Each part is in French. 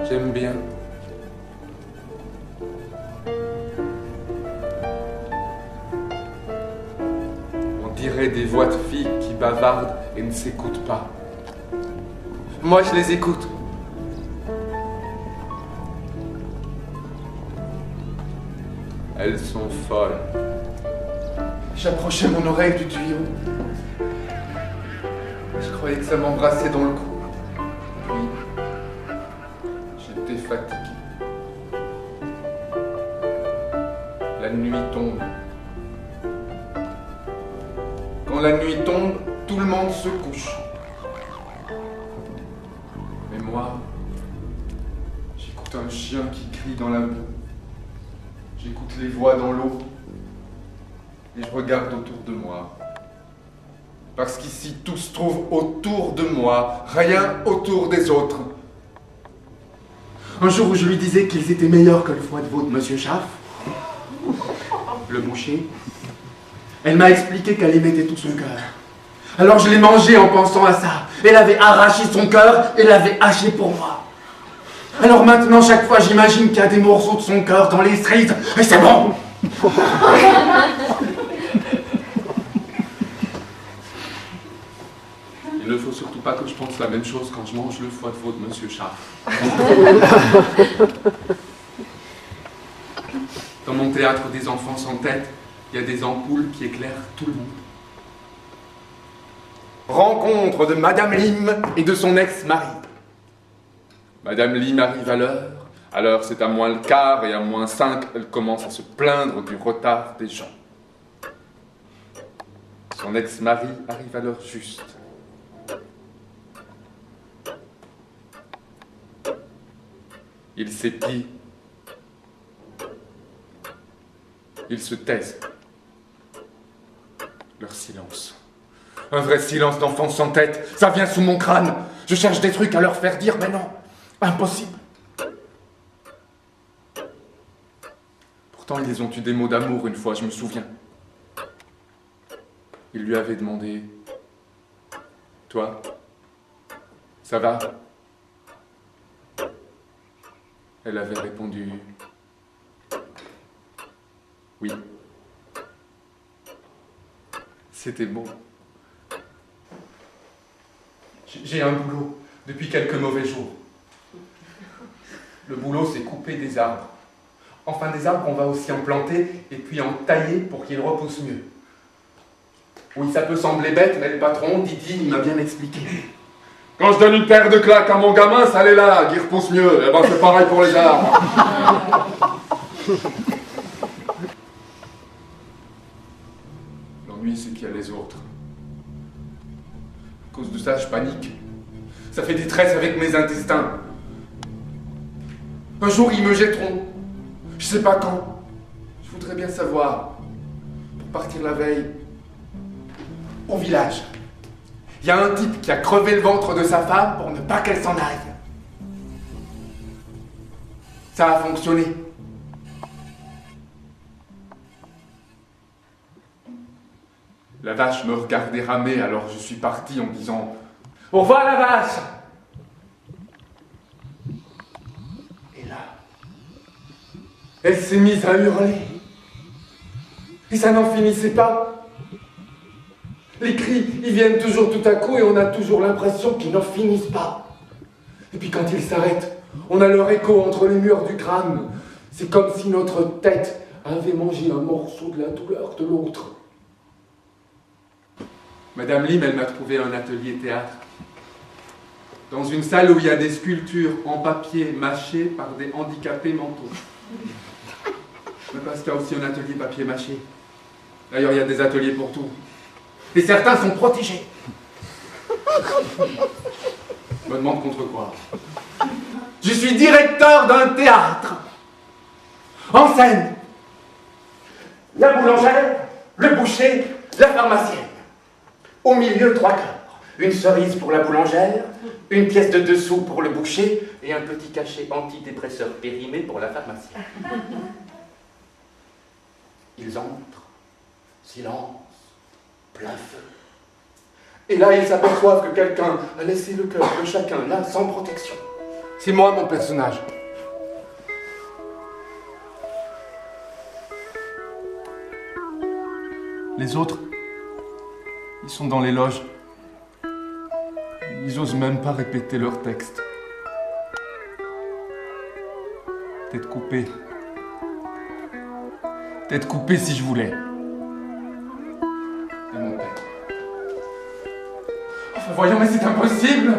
J'aime bien. On dirait des voix de filles qui bavardent et ne s'écoutent pas. Moi, je les écoute. Elles sont folles. J'approchais mon oreille du tuyau. Je croyais que ça m'embrassait dans le cou. Puis, j'étais fatigué. La nuit tombe. Quand la nuit tombe, tout le monde se couche. Mais moi, j'écoute un chien qui crie dans la boue. J'écoute les voix dans l'eau. Et je regarde autour de moi. Parce qu'ici, tout se trouve autour de moi, rien autour des autres. Un jour où je lui disais qu'ils étaient meilleurs que le foie de veau de Monsieur Schaff, le boucher, elle m'a expliqué qu'elle y mettait tout son cœur. Alors je l'ai mangé en pensant à ça. Elle avait arraché son cœur et l'avait haché pour moi. Alors maintenant, chaque fois, j'imagine qu'il y a des morceaux de son cœur dans les cerises. Et c'est bon. Il ne faut surtout pas que je pense la même chose quand je mange le foie de veau de Monsieur Schaff. Dans mon théâtre des enfants sans tête, il y a des ampoules qui éclairent tout le monde. Rencontre de Madame Lim et de son ex-mari. Madame Lim arrive à l'heure. À l'heure, c'est à moins le quart, et à moins 5, elle commence à se plaindre du retard des gens. Son ex-mari arrive à l'heure juste. Ils s'épient. Ils se taisent. Leur silence. Un vrai silence d'enfant sans tête. Ça vient sous mon crâne. Je cherche des trucs à leur faire dire, mais non. Impossible. Pourtant, ils ont eu des mots d'amour une fois, je me souviens. Il lui avait demandé « Toi, ça va ?» Elle avait répondu « Oui. » C'était beau. J'ai un boulot depuis quelques mauvais jours. Le boulot, c'est couper des arbres. Enfin, des arbres, on va aussi en planter et puis en tailler pour qu'ils repoussent mieux. Oui, ça peut sembler bête, mais le patron, Didi, il m'a bien expliqué. Quand je donne une paire de claques à mon gamin, ça l'est là, qu'il repousse mieux. Eh ben, c'est pareil pour les arbres. L'ennui, c'est qu'il y a les autres. À cause de ça, je panique. Ça fait des tresses avec mes intestins. Un jour, ils me jetteront. Je sais pas quand. Je voudrais bien savoir. Pour partir la veille. Au village. Il y a un type qui a crevé le ventre de sa femme pour ne pas qu'elle s'en aille. Ça a fonctionné. La vache me regardait ramer, alors je suis parti en disant « Au revoir la vache !» Et là, elle s'est mise à hurler. Et ça n'en finissait pas. Les cris, ils viennent toujours tout à coup et on a toujours l'impression qu'ils n'en finissent pas. Et puis quand ils s'arrêtent, on a leur écho entre les murs du crâne. C'est comme si notre tête avait mangé un morceau de la douleur de l'autre. Madame Lim, elle m'a trouvé un atelier théâtre. Dans une salle où il y a des sculptures en papier mâché par des handicapés mentaux. Mais parce qu'il y a aussi un atelier papier mâché. D'ailleurs, il y a des ateliers pour tout. Et certains sont protégés. Je me demande contre quoi. Je suis directeur d'un théâtre. En scène. La boulangère, le boucher, la pharmacienne. Au milieu, 3 cœurs. Une cerise pour la boulangère, une pièce de 2 sous pour le boucher et un petit cachet antidépresseur périmé pour la pharmacienne. Ils entrent. Silence. Plein feu. Et là, ils s'aperçoivent que quelqu'un a laissé le cœur de chacun là, sans protection. C'est moi mon personnage. Les autres, ils sont dans les loges. Ils osent même pas répéter leur texte. Tête coupée. Tête coupée si je voulais. Et mon père. Enfin voyons, mais c'est impossible!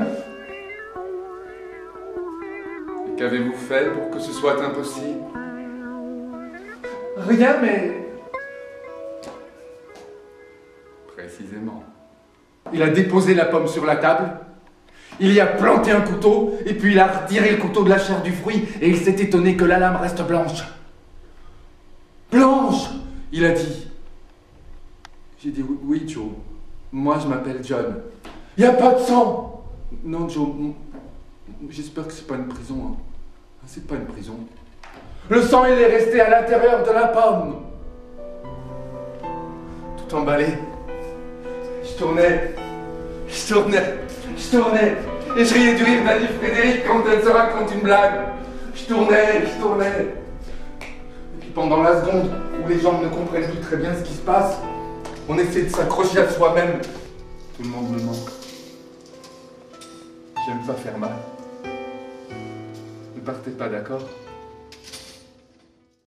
Et qu'avez-vous fait pour que ce soit impossible? Rien, mais... Précisément. Il a déposé la pomme sur la table, il y a planté un couteau, et puis il a retiré le couteau de la chair du fruit, et il s'est étonné que la lame reste blanche. Blanche! Il a dit. J'ai dit oui, Joe. Moi, je m'appelle John. Il n'y a pas de sang! Non, Joe, j'espère que c'est pas une prison. Hein. C'est pas une prison. Le sang, il est resté à l'intérieur de la pomme. Tout emballé. Je tournais, et je riais du rire d'Annie Frédéric quand elle se raconte une blague. Je tournais. Et puis pendant la seconde où les gens ne comprennent plus très bien ce qui se passe, on essaie de s'accrocher à soi-même. Tout le monde me manque. J'aime pas faire mal. Ne partez pas, d'accord ?